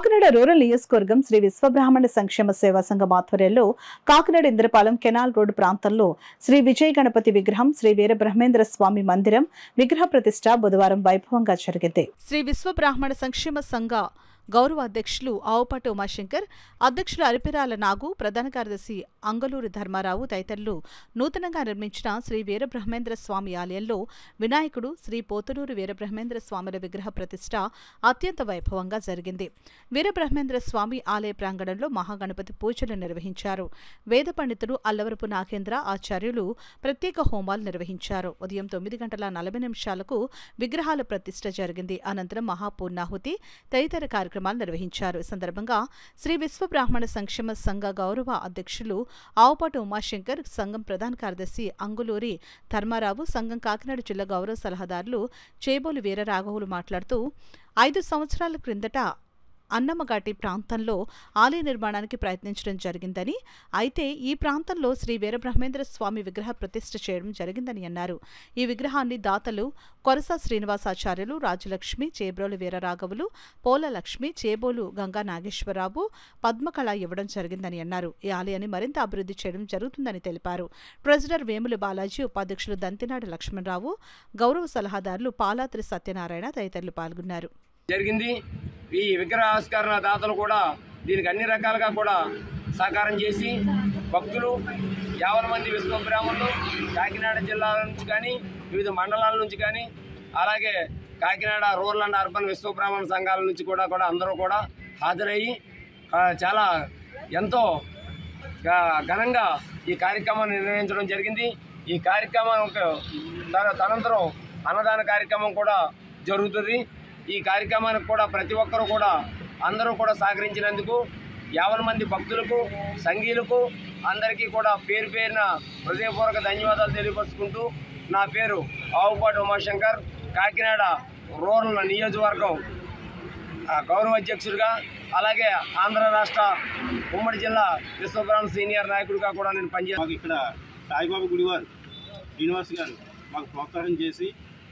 Kakinada rural నియోజకవర్గం శ్రీ విశ్వబ్రాహ్మణ సంక్షేమ సేవా సంఘం ఆధ్వర్యంలో కాకినాడ ఇంద్రపాలెం కెనాల్ రోడ్డు ప్రాంతంలో శ్రీ విజయ గణపతి విగ్రహం శ్రీ వీరబ్రహ్మేంద్ర స్వామి మందిరం విగ్రహ ప్రతిష్ఠ బుధవారం వైభవంగా జరిగింది. శ్రీ విశ్వబ్రాహ్మణ సంక్షేమ సంఘ గౌరవ అధ్యక్షులు ఆవుపాటి ఉమాశంకర్, అధ్యక్షులు అరిపిరాల నాగు, ప్రధాన కార్యదర్శి అంగలూరి ధర్మారావు తదితరులు నూతనంగా నిర్మించిన శ్రీ వీరబ్రహ్మేంద్ర స్వామి ఆలయంలో వినాయకుడు, శ్రీ పోతులూరు వీరబ్రహ్మేంద్ర స్వాముల విగ్రహ ప్రతిష్ఠ అత్యంత వైభవంగా జరిగింది. వీరబ్రహ్మేంద్ర స్వామి ఆలయ ప్రాంగణంలో మహాగణపతి పూజలు నిర్వహించారు. వేద పండితుడు అల్లవరపు నాగేంద్ర ఆచార్యులు ప్రత్యేక హోమాలు నిర్వహించారు. ఉదయం 9:40 విగ్రహాల ప్రతిష్ఠ జరిగింది. అనంతరం మహాపూర్ణాహుతి తదితర కార్యక్రమాలు నిర్వహించారు. ఈ సందర్భంగా శ్రీ విశ్వబ్రాహ్మణ సంక్షేమ సంఘ గౌరవ అధ్యక్షులు ఆవుపాటి ఉమాశంకర్, సంఘం ప్రధాన కార్యదర్శి అంగులూరి ధర్మారావు, సంఘం కాకినాడ జిల్లా గౌరవ సలహాదారులు చేబోలు వీరరాఘవులు మాట్లాడుతూ 5 సంవత్సరాల క్రిందట అన్నమఘాటి ప్రాంతంలో ఆలయ నిర్మాణానికి ప్రయత్నించడం జరిగిందని, అయితే ఈ ప్రాంతంలో శ్రీ వీరబ్రహ్మేంద్ర స్వామి విగ్రహ ప్రతిష్ఠ చేయడం జరిగిందని అన్నారు. ఈ విగ్రహాన్ని దాతలు కొరస శ్రీనివాసాచార్యులు, రాజలక్ష్మి, చేబ్రోలు వీరరాఘవులు, పోల లక్ష్మి, చేబోలు గంగా నాగేశ్వరరావు పద్మకళ ఇవ్వడం జరిగిందని అన్నారు. ఈ ఆలయాన్ని మరింత అభివృద్ధి చేయడం జరుగుతుందని తెలిపారు. ట్రెజరర్ వేముల బాలాజీ, ఉపాధ్యక్షులు దంతినాడు లక్ష్మణరావు, గౌరవ సలహాదారులు పాలాత్రి సత్యనారాయణ తదితరులు పాల్గొన్నారు. ఈ విగ్రహ ఆవిష్కరణ దాతలు కూడా దీనికి అన్ని రకాలుగా కూడా సహకారం చేసి భక్తులు 50 మంది విశ్వబ్రాహ్మణులు కాకినాడ జిల్లాల నుంచి కానీ వివిధ మండలాల నుంచి కానీ అలాగే Kakinada rural and urban Vishwabrahmana సంఘాల నుంచి కూడా అందరూ కూడా హాజరయ్యి చాలా ఎంతో ఘనంగా ఈ కార్యక్రమాన్ని నిర్వహించడం జరిగింది. ఈ కార్యక్రమం తనంతరం అన్నదాన కార్యక్రమం కూడా జరుగుతుంది. ఈ కార్యక్రమానికి కూడా ప్రతి ఒక్కరూ కూడా అందరూ కూడా సహకరించినందుకు 50 మంది భక్తులకు, సంఘీయులకు అందరికీ కూడా పేరు పేరున హృదయపూర్వక ధన్యవాదాలు తెలియపరుచుకుంటూ, నా పేరు ఆవుపాటి ఉమాశంకర్, కాకినాడ రూరల్ నియోజకవర్గం గౌరవ అధ్యక్షుడిగా, అలాగే ఆంధ్ర రాష్ట్ర ఉమ్మడి జిల్లా విశ్వబ్రాహ్మణ సీనియర్ నాయకుడిగా కూడా నేను పనిచేస్తాను. ఇక్కడ సాయిబాబా గుడివారు శ్రీనివాస్ గారు మాకు ప్రోత్సాహం చేసి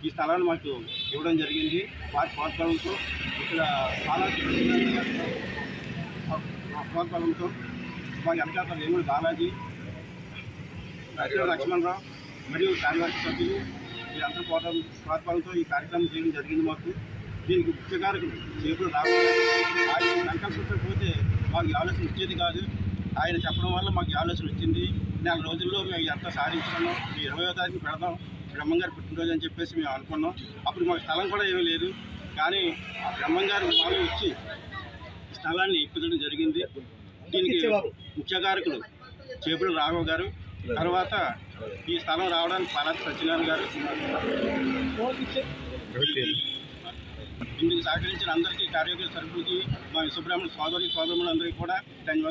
ఈ స్థలాన్ని మాకు ఇవ్వడం జరిగింది. వారి ప్రోత్సాహంతో ఇక్కడ చాలా ప్రోత్సాహంతో మా వెనకాల వేముల బాలాజీ, లక్ష్మణరావు మరియు కార్యవర్గ సభ్యులు వీరందరూ ప్రోత్సాహంతో ఈ కార్యక్రమం చేయడం జరిగింది. మాకు దీనికి ముఖ్య కారకులు చేపలు రావాలి. ఆయన సంకల్పించకపోతే మాకు ఈ ఆలోచన వచ్చేది కాదు. ఆయన చెప్పడం వల్ల మాకు ఈ ఆలోచన వచ్చింది. 4 రోజుల్లో మేము ఎంత సాధించుకున్నాం, 20వ తారీఖు పెడదాం బ్రహ్మంగారు పుట్టినరోజు అని చెప్పేసి మేము అనుకున్నాం. అప్పుడు మాకు స్థలం కూడా ఏమీ లేదు, కానీ ఆ బ్రహ్మంగారు మాలో ఇచ్చి స్థలాన్ని ఇప్పించడం జరిగింది. దీనికి ముఖ్య కారకులు చేపలు రాఘవ్ గారు, తర్వాత ఈ స్థలం రావడానికి పాలాత్రి సత్యనారాయణ గారు, ఇందుకు సహకరించిన అందరికీ కార్యకర్త సరుకులకి మా విశ్వబ్రాహ్మణ సోదరులందరికీ కూడా ధన్యవాదాలు.